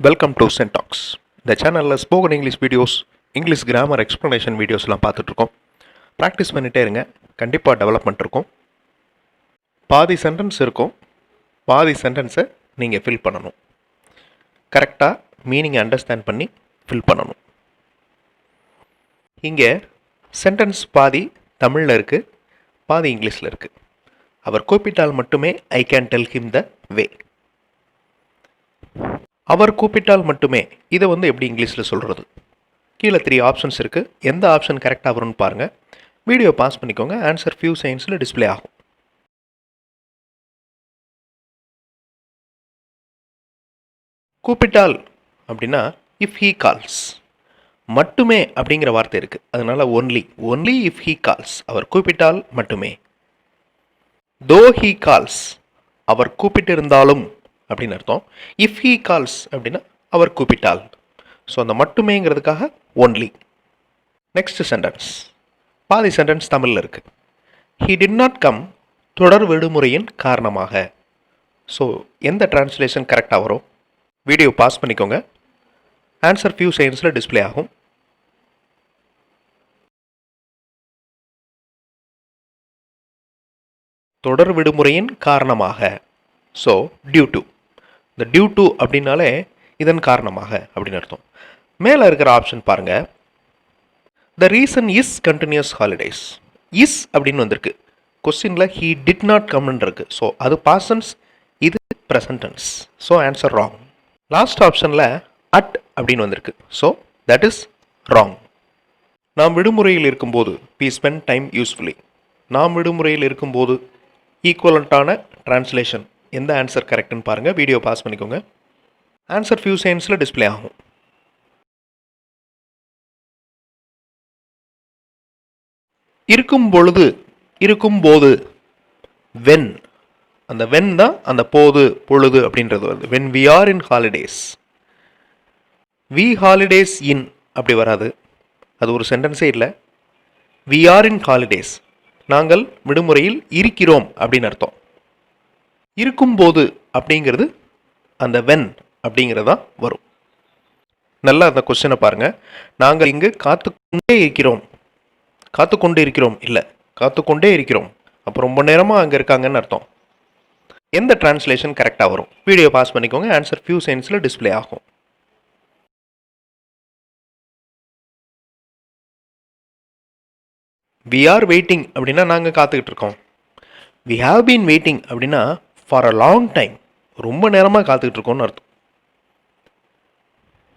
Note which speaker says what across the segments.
Speaker 1: Welcome to சென்டாக்ஸ். இந்த சேனலில் spoken English videos, English grammar explanation வீடியோஸ்லாம் பார்த்துட்ருக்கோம். ப்ராக்டிஸ் பண்ணிகிட்டே இருங்க, கண்டிப்பாக டெவலப்மெண்ட் இருக்கும். பாதி சென்டென்ஸ் இருக்கும், பாதி சென்டென்ஸை நீங்கள் ஃபில் பண்ணணும். கரெக்டாக மீனிங்கை அண்டர்ஸ்டாண்ட் பண்ணி ஃபில் பண்ணணும். இங்கே சென்டென்ஸ் பாதி தமிழில் இருக்குது, பாதி இங்கிலீஷில் இருக்குது. அவர் கூப்பிட்டால் மட்டுமே I can tell him the way. அவர் கூப்பிட்டால் மட்டுமே இதை எப்படி இங்கிலீஷில் சொல்கிறது? கீழே 3 ஆப்ஷன்ஸ் இருக்குது. எந்த ஆப்ஷன் கரெக்டாக வரும்னு பாருங்கள். வீடியோ பாஸ் பண்ணிக்கோங்க. ஆன்சர் ஃபியூ செகண்ட்ஸில் டிஸ்பிளே ஆகும். கூப்பிட்டால் அப்படின்னா இஃப் ஹீ கால்ஸ், மட்டுமே அப்படிங்கிற வார்த்தை இருக்குது, அதனால் ஒன்லி இஃப் ஹீ கால்ஸ், அவர் கூப்பிட்டால் மட்டுமே. தோ ஹீ கால்ஸ், அவர் கூப்பிட்டு இருந்தாலும் அப்படின்னு அர்த்தம். இஃப் ஹீ கால்ஸ் அப்படின்னா அவர் கூப்பிட்டால். ஸோ அந்த மட்டுமேங்கிறதுக்காக ஒன்லி. நெக்ஸ்ட் சென்டென்ஸ், பாதி சென்டென்ஸ் தமிழில் இருக்குது. ஹீ டிட் நாட் கம் தொடர் விடுமுறையின் காரணமாக. ஸோ எந்த டிரான்ஸ்லேஷன் கரெக்டாக வரும்? வீடியோ பாஸ் பண்ணிக்கோங்க. ஆன்சர் ஃபியூ செகண்ட்ஸில் டிஸ்பிளே ஆகும். தொடர் விடுமுறையின் காரணமாக. So due to. இந்த டியூ டு அப்படின்னாலே இதன் காரணமாக அப்படின்னு அர்த்தம். மேலே இருக்கிற ஆப்ஷன் பாருங்கள். The reason is continuous holidays. Is அப்படின்னு வந்திருக்கு. கொஸ்டினில் ஹீ டிட் நாட் கம்னு இருக்கு. ஸோ அது பாஸ்ட், இது present tense. So answer wrong. Last ஆப்ஷனில் அட் அப்படின்னு வந்திருக்கு. So that is wrong. நாம் விடுமுறையில் இருக்கும்போது வி ஸ்பெண்ட் டைம் யூஸ்ஃபுல்லி. நாம் விடுமுறையில் இருக்கும்போது ஈக்குவலண்ட்டான டிரான்ஸ்லேஷன் எந்த ஆன்சர் கரெக்டுன்னு பாருங்கள். வீடியோ பாஸ் பண்ணிக்கோங்க. ஆன்சர் ஃபியூ செகண்ட்ஸில் டிஸ்பிளே ஆகும். இருக்கும்போது வென், அந்த வென் தான் அந்த பொழுது அப்படின்றது வருது. When we are in holidays. We holidays in அப்படி வராது, அது ஒரு சென்டென்ஸே இல்லை. வி ஆர் இன் ஹாலிடேஸ், நாங்கள் விடுமுறையில் இருக்கிறோம் அப்படின்னு அர்த்தம். இருக்கும்போது அப்படிங்கிறது அந்த வென் அப்படிங்கிறது தான் வரும். நல்லா அந்த கொஸ்டினை பாருங்கள். நாங்கள் இங்கு காத்துக்கொண்டே இருக்கிறோம் இல்லை, காத்துக்கொண்டே இருக்கிறோம். அப்போ ரொம்ப நேரமாக அங்கே இருக்காங்கன்னு அர்த்தம். எந்த டிரான்ஸ்லேஷன் கரெக்டாக வரும்? வீடியோ பாஸ் பண்ணிக்கோங்க. ஆன்சர் ஃபியூ செகண்ட்ஸில் டிஸ்பிளே ஆகும். வி ஆர் வெயிட்டிங் அப்படின்னா நாங்கள் காத்துக்கிட்டு இருக்கோம். வி ஹாவ் பீன் வெயிட்டிங் அப்படின்னா ஃபார் அ லாங் டைம், ரொம்ப நேரமாக காத்துக்கிட்டு இருக்கோம்னு அர்த்தம்.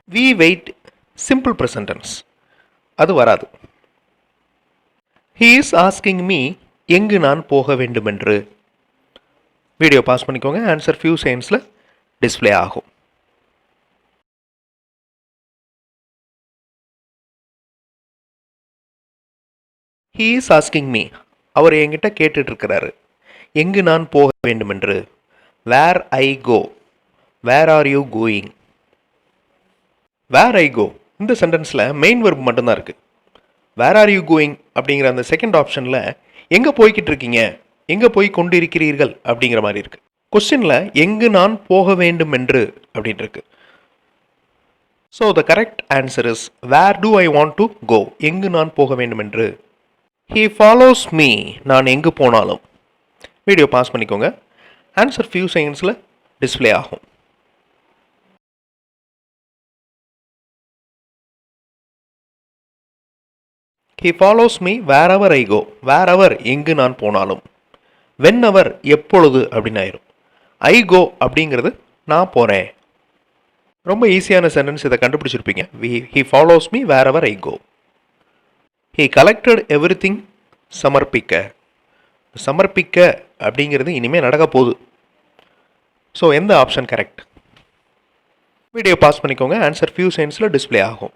Speaker 1: We wait simple present tense, அது வராது. ஹீ இஸ் ஆஸ்கிங் மீ, எங்கு நான் போக வேண்டுமென்று. வீடியோ பாஸ் பண்ணிக்கோங்க. ஆன்சர் ஃபியூ செகண்ட்ஸில் டிஸ்பிளே ஆகும். ஹீ இஸ் ஆஸ்கிங் மீ, அவர் என்கிட்ட கேட்டுட்ருக்கிறாரு எங்கு நான் போக வேண்டுமென்று. வேர் ஐ கோ, வேர் ஆர் யூ கோயிங். வேர் ஐ கோ இந்த சென்டென்ஸில் மெயின் வெர்ப் மட்டும்தான் இருக்குது. வேர் ஆர் யூ கோயிங் அப்படிங்கிற அந்த செகண்ட் ஆப்ஷனில் எங்கே போய்கிட்டு இருக்கீங்க, எங்கே போய் கொண்டு இருக்கிறீர்கள் அப்படிங்கிற மாதிரி இருக்குது. கொஸ்டினில் எங்கு நான் போக வேண்டும் என்று அப்படின்னு இருக்கு. So the correct answer is where do I want to go, எங்கு நான் போக வேண்டும் என்று. ஹீ ஃபாலோஸ் மீ, நான் எங்கு போனாலும். வீடியோ பாஸ் பண்ணிக்கோங்க. ஆன்சர் ஃபியூ செகண்ட்ஸில் டிஸ்பிளே ஆகும். He follows me wherever I கோ, வேர் எவர் எங்கு நான் போனாலும். வென் எவர் எப்பொழுது அப்படின்னு ஆயிரும். ஐ கோ அப்படிங்கிறது நான் போகிறேன். ரொம்ப ஈஸியான சென்டென்ஸ், இதை கண்டுபிடிச்சிருப்பீங்க. He follows me wherever I go. He collected every thing சமர்ப்பிக்க அப்படிங்கிறது இனிமேல் நடக்க போகுது. ஸோ எந்த ஆப்ஷன் கரெக்ட்? வீடியோ பாஸ் பண்ணிக்கோங்க. ஆன்சர் ஃபியூ செகண்ட்ஸில் டிஸ்பிளே ஆகும்.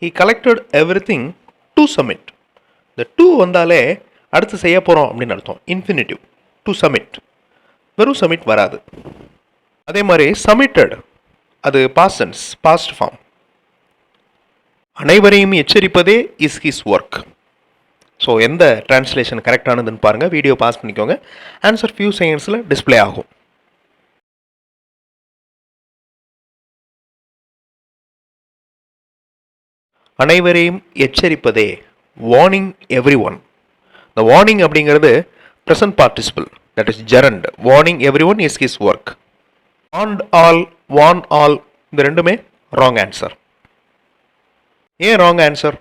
Speaker 1: He collected everything to submit. இந்த டு வந்தாலே அடுத்து செய்ய போகிறோம் அப்படின்னு அர்த்தம். இன்ஃபினிட்டிவ் டு சப்மிட், வெறும் சப்மிட் வராது. அதே மாதிரி சப்மிட்டட், அது பாஸ்ட் டென்ஸ், பாஸ்ட் ஃபார்ம். அனைவரையும் எச்சரிப்பதே இஸ் ஹிஸ் ஒர்க். ஸோ எந்த டிரான்ஸ்லேஷன் கரெக்டானதுன்னு பாருங்கள், வீடியோ பாஸ் பண்ணிக்கோங்க. ஆன்சர் ஃபியூ செகண்ட்ஸில் டிஸ்பிளே ஆகும். அனைவரையும் எச்சரிப்பதே, வார்னிங் எவ்ரி ஒன். இந்த வார்னிங் அப்படிங்கிறது present participle, that is gerund. Warning every one is his work. Warned all, warn all, இந்த ரெண்டுமே ராங் ஆன்சர். ஏன் wrong answer?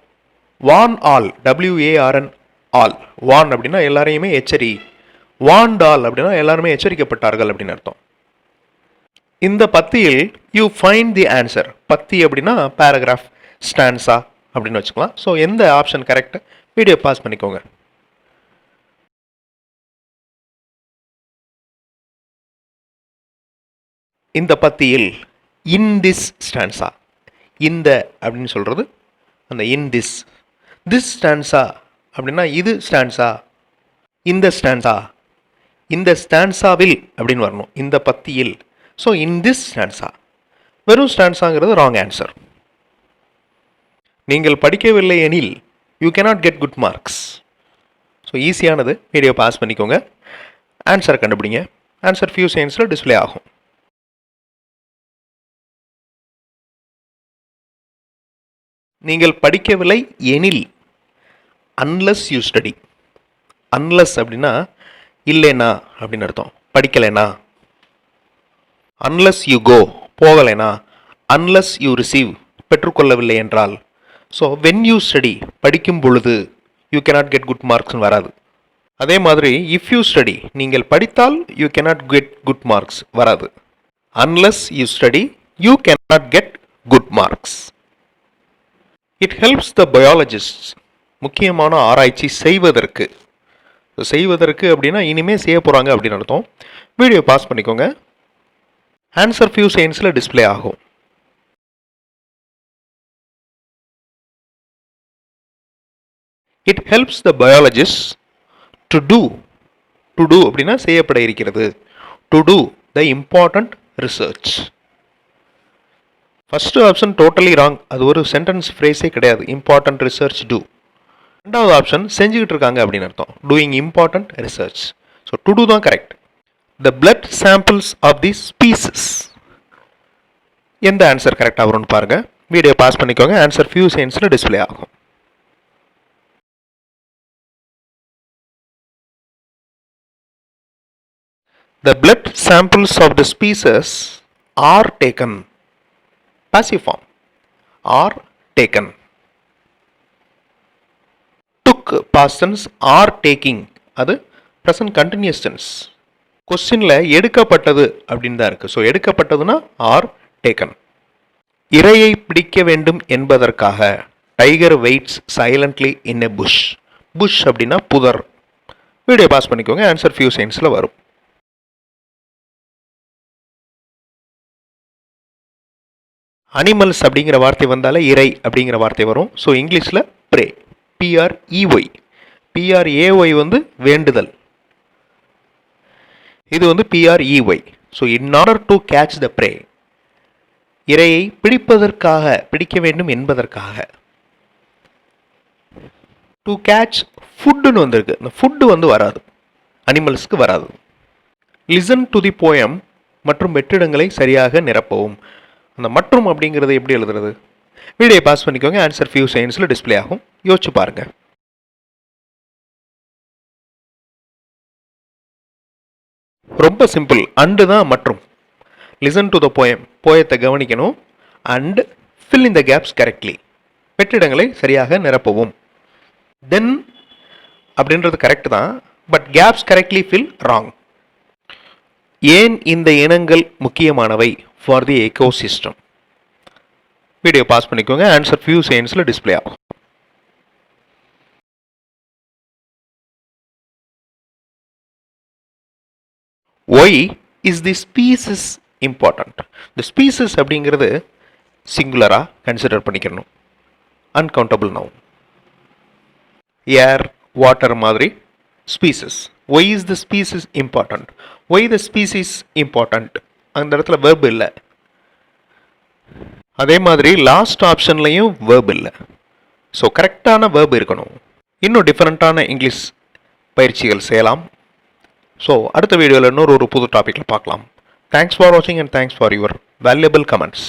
Speaker 1: Warn all, WARN all. Warn அப்படின்னா எல்லாரையுமே எச்சரி, வார்ன்ட் ஆல் அப்படின்னா எல்லாருமே எச்சரிக்கப்பட்டார்கள் அப்படின்னு அர்த்தம். இந்த பத்தியில் யூ ஃபைண்ட் தி ஆன்சர். பத்தி அப்படின்னா பேராகிராஃப், ஸ்டான்ஸா அப்படின்னு வச்சுக்கலாம். ஸோ எந்த ஆப்ஷன் கரெக்ட்? வீடியோ பாஸ் பண்ணிக்கோங்க. இந்த பத்தியில் இன் திஸ் ஸ்டான்ஸா, இந்த அப்படின்னு சொல்கிறது அந்த இன் திஸ். திஸ் ஸ்டான்ஸா அப்படின்னா இது ஸ்டான்ஸா, இந்த ஸ்டான்ஸா, இந்த ஸ்டான்ஸாவில் அப்படின்னு வரணும், இந்த பத்தியில். ஸோ இன் திஸ் ஸ்டான்ஸா, வெறும் ஸ்டான்ஸாங்கிறது ராங் ஆன்சர். நீங்கள் படிக்கவில்லை எனில் you cannot get good marks. So ஈஸியானது, வீடியோ பாஸ் பண்ணிக்கோங்க. ஆன்சர் கண்டுபிடிங்க. ஆன்சர் ஃபியூ செகண்ட்ஸில் டிஸ்பிளே ஆகும். நீங்கள் படிக்கவில்லை எனில், அன்லஸ் யூ ஸ்டடி. அன்லஸ் அப்படின்னா இல்லைனா அப்படின்னு அர்த்தம், படிக்கலைனா. அன்லஸ் யூ கோ, போகலைனா. அன்லஸ் யூ ரிசீவ், பெற்றுக்கொள்ளவில்லை என்றால். ஸோ வென் யூ ஸ்டடி, படிக்கும் பொழுது, யூ கேனாட் கெட் குட் மார்க்ஸ்னு வராது. அதே மாதிரி இஃப் யூ ஸ்டடி, நீங்கள் படித்தால் you cannot get good marks வராது. Unless you study, you cannot get good marks. It helps the biologist, முக்கியமான ஆராய்ச்சி செய்வதற்கு. செய்வதற்கு அப்படின்னா இனிமேல் செய்ய போகிறாங்க அப்படின்னு அர்த்தம். வீடியோ பாஸ் பண்ணிக்கோங்க. ஆன்சர் ஃபியூ செகண்ட்ஸில் டிஸ்பிளே ஆகும். It helps the biologist to do. To do அப்படின்னா செய்யப்பட இருக்கிறது. To do the important research. First option totally wrong, அது ஒரு சென்டென்ஸ் ஃப்ரேஸே கிடையாது. Important research do. ரெண்டாவது ஆப்ஷன் செஞ்சுக்கிட்டு இருக்காங்க அப்படின்னு அர்த்தம், doing important research. So to do தான் correct. The blood samples of the species, எந்த ஆன்சர் கரெக்டாக வரும்னு பாருங்க. வீடியோ பாஸ் பண்ணிக்கோங்க. ஆன்சர் ஃபியூ செகண்ட்ஸில் டிஸ்பிளே ஆகும். The blood samples of the species are taken. Passive form. Are taken. Took past tense, are taking. அது present continuous tense. கொஸ்டினில் எடுக்கப்பட்டது அப்படின்னு தான் இருக்குது. ஸோ எடுக்கப்பட்டதுன்னா ஆர் டேக்கன். இரையை பிடிக்க வேண்டும் என்பதற்காக tiger waits silently in a bush. Bush அப்படின்னா புதர். வீடியோ பாஸ் பண்ணிக்கோங்க. ஆன்சர் ஃபியூ செகண்ட்ஸில் வரும். அனிமல்ஸ் அப்படிங்கிற வார்த்தை வந்தாலே இறை அப்படிங்கிற வார்த்தை வரும். ஸோ இங்கிலீஷில் ப்ரே, PREY. PRAY வந்து வேண்டுதல், இது வந்து PREY. So in order to catch the pray, இரையை பிடிப்பதற்காக, பிடிக்க வேண்டும் என்பதற்காக. டு கேட்ச் ஃபுட்டுன்னு வந்திருக்கு. இந்த ஃபுட்டு வந்து வராது, அனிமல்ஸ்க்கு வராது. லிசன் டு தி போயம் மற்றும் வெற்றிடங்களை சரியாக நிரப்பவும். அந்த மற்றும் அப்படிங்கிறது எப்படி எழுதுறது? வீடியோ பாஸ் பண்ணிக்கோங்க. ஆன்சர் ஃபியூ செகண்ட்ஸில் டிஸ்பிளே ஆகும். யோசிச்சு பாருங்க. ரொம்ப சிம்பிள். அண்டு தான் மற்றும். லிசன் டு த போயம், போயத்தை கவனிக்கணும். And fill in the gaps correctly, வெற்றிடங்களை சரியாக நிரப்பவும். தென் அப்படின்றது கரெக்ட் தான், but gaps correctly fill wrong. ஏன் இந்த இனங்கள் முக்கியமானவை for the ecosystem? Video pause பண்ணிக்கோங்க. ஆன்சர் ஃபியூ செகண்ட்ஸில் டிஸ்பிளே ஆகும். Why is the species important? இந்த ஸ்பீசிஸ் அப்படிங்கிறது சிங்குலராக கன்சிடர் பண்ணிக்கணும். Uncountable noun. ஏர், வாட்டர் மாதிரி species. Why is the species important? Why the species important? அந்த இடத்துல வேர்ப் இல்லை. அதே மாதிரி லாஸ்ட் ஆப்ஷன்லையும் வேர்ப் இல்லை. ஸோ கரெக்டான வேர்ப் இருக்கணும். இன்னும் டிஃப்ரெண்ட்டான இங்கிலீஷ் பயிற்சிகள் செய்யலாம். ஸோ அடுத்த வீடியோவில் இன்னொரு புது டாப்பிக்கில் பார்க்கலாம். தேங்க்ஸ் ஃபார் வாட்சிங் and thanks for your valuable comments.